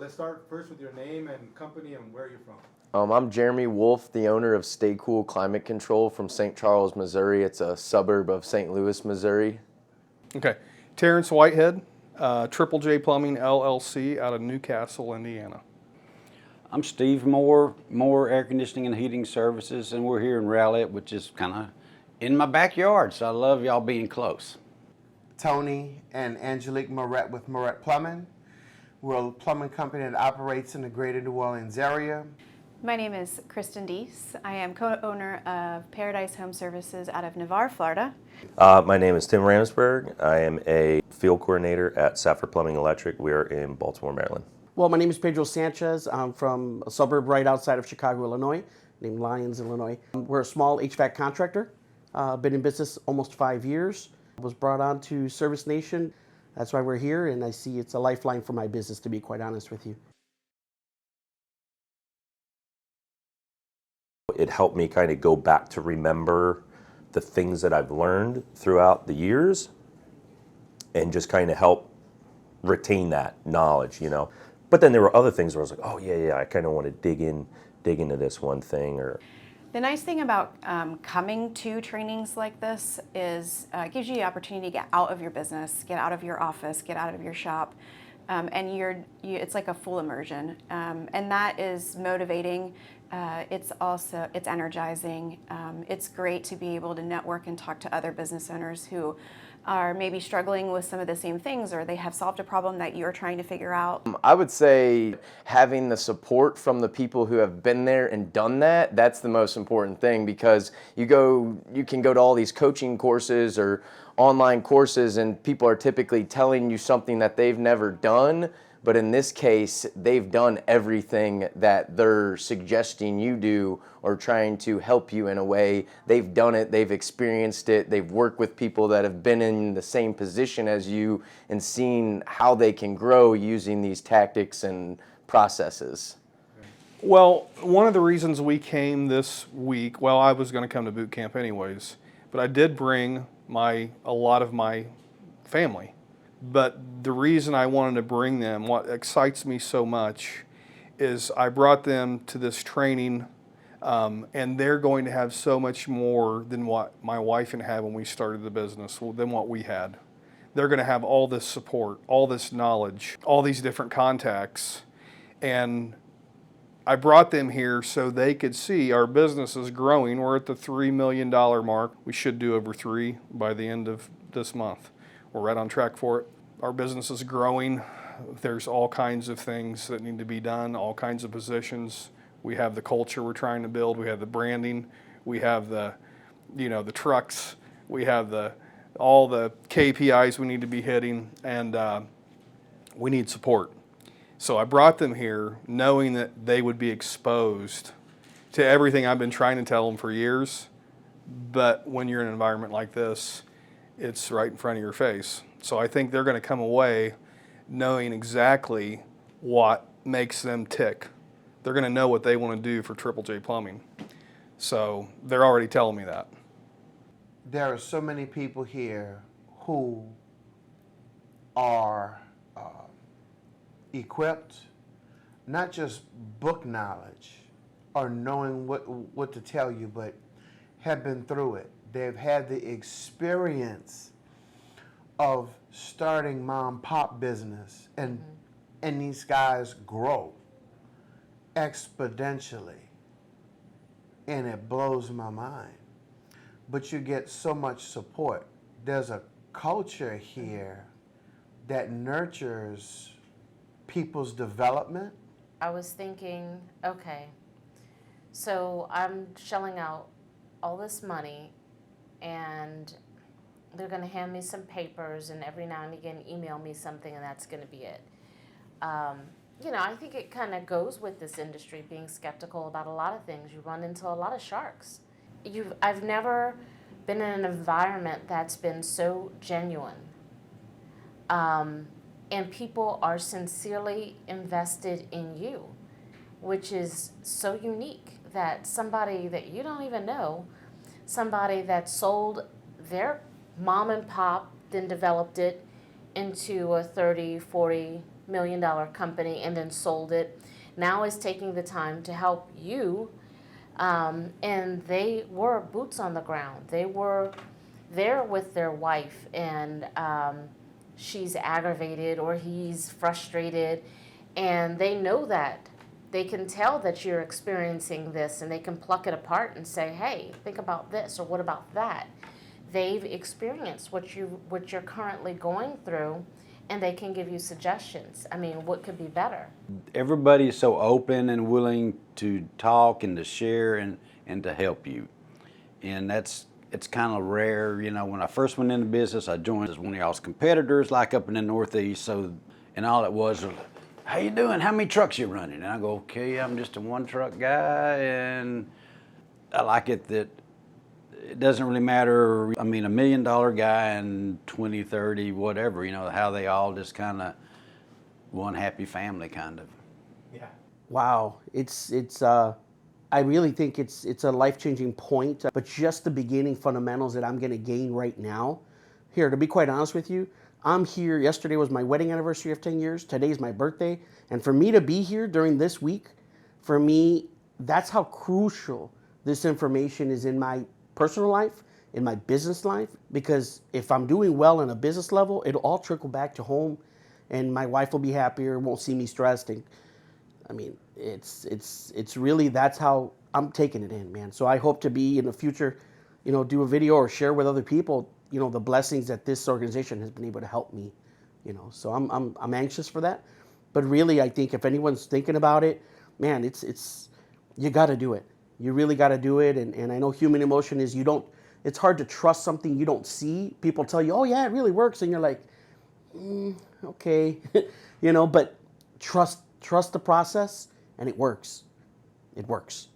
let's start first with your name and company and where you're from. I'm Jeremy Wolf, the owner of Stay Cool Climate Control from St. Charles, Missouri. It's a suburb of St. Louis, Missouri. Okay. Terrence Whitehead, Triple J Plumbing LLC out of Newcastle, Indiana. I'm Steve Moore, Air Conditioning and Heating Services, and we're here in Rowlett, which is kind of in my backyard, so I love y'all being close. Tony and Angelique Moret with Moret Plumbing. We're a plumbing company that operates in the greater New Orleans area. My name is Kristen Deese. I am co-owner of Paradise Home Services out of Navarre, Florida. My name is Tim Ramsberg. I am a field coordinator at Safford Plumbing Electric. We are in Baltimore, Maryland. Well, my name is Pedro Sanchez. I'm from a suburb right outside of Chicago, Illinois, named Lyons, Illinois. We're a small HVAC contractor. Been in business almost 5 years. Was brought on to Service Nation. That's why we're here, and I see it's a lifeline for my business, to be quite honest with you. It helped me kind of go back to remember the things that I've learned throughout the years and just kind of help retain that knowledge, you know. But then there were other things where I was like, oh yeah, I kind of want to dig into this one thing. Or The nice thing about coming to trainings like this is it gives you the opportunity to get out of your business, get out of your office, get out of your shop, and it's like a full immersion, and that is motivating. It's energizing. It's great to be able to network and talk to other business owners who are maybe struggling with some of the same things, or they have solved a problem that you're trying to figure out. I would say having the support from the people who have been there and done that, that's the most important thing, because you can go to all these coaching courses or online courses and people are typically telling you something that they've never done. But in this case, they've done everything that they're suggesting you do or trying to help you in a way. They've done it, they've experienced it, they've worked with people that have been in the same position as you and seen how they can grow using these tactics and processes. Well, one of the reasons we came this week, well, I was going to come to boot camp anyways, but I did bring a lot of my family. But the reason I wanted to bring them, what excites me so much, is I brought them to this training, and they're going to have so much more than what my wife and I had when we started the business, than what we had. They're going to have all this support, all this knowledge, all these different contacts, and I brought them here so they could see our business is growing. We're at the $3 million mark. We should do over 3 by the end of this month. We're right on track for it. Our business is growing. There's all kinds of things that need to be done, all kinds of positions. We have the culture we're trying to build. We have the branding. We have the trucks. We have all the KPIs we need to be hitting, and we need support. So I brought them here knowing that they would be exposed to everything I've been trying to tell them for years. But when you're in an environment like this, it's right in front of your face. So I think they're going to come away knowing exactly what makes them tick. They're going to know what they want to do for Triple J Plumbing. So they're already telling me that. There are so many people here who are equipped, not just book knowledge or knowing what to tell you, but have been through it. They've had the experience of starting mom-pop business, and these guys grow exponentially, and it blows my mind. But you get so much support. There's a culture here that nurtures people's development. I was thinking, okay, so I'm shelling out all this money, and they're going to hand me some papers and every now and again email me something, and that's going to be it. I think it kind of goes with this industry, being skeptical about a lot of things. You run into a lot of sharks. I've never been in an environment that's been so genuine. And people are sincerely invested in you, which is so unique that somebody that you don't even know, somebody that sold their mom and pop, then developed it into a 30, 40 multi-million-dollar company and then sold it, now is taking the time to help you. And they were boots on the ground. They were there with their wife, and she's aggravated or he's frustrated, and they know that. They can tell that you're experiencing this, and they can pluck it apart and say, hey, think about this, or what about that? They've experienced what you're currently going through, and they can give you suggestions. I mean, what could be better? Everybody is so open and willing to talk and to share and to help you. And it's kind of rare. You know, when I first went into business, I joined as one of y'all's competitors, like up in the Northeast. So, and all it was, how you doing? How many trucks you running? And I go, okay, I'm just a one truck guy. And I like it that it doesn't really matter. I mean, $1 million guy and 20, 30, whatever, you know, how they all just kind of one happy family kind of. Yeah. Wow, I really think it's a life-changing point, but just the beginning fundamentals that I'm going to gain right now. Here, to be quite honest with you, I'm here. Yesterday was my wedding anniversary of 10 years. Today's my birthday. And for me to be here during this week, for me, that's how crucial this information is in my personal life, in my business life, because if I'm doing well on a business level, it'll all trickle back to home, and my wife will be happier, won't see me stressed. And I mean, it's really, that's how I'm taking it in, man. So I hope to be in the future, you know, do a video or share with other people, you know, the blessings that this organization has been able to help me, you know. So I'm anxious for that. But really, I think if anyone's thinking about it, man, it's you got to do it. You really got to do it. And I know human emotion is it's hard to trust something you don't see. People tell you, oh yeah, it really works. And you're like, okay, you know, but trust the process, and it works. It works.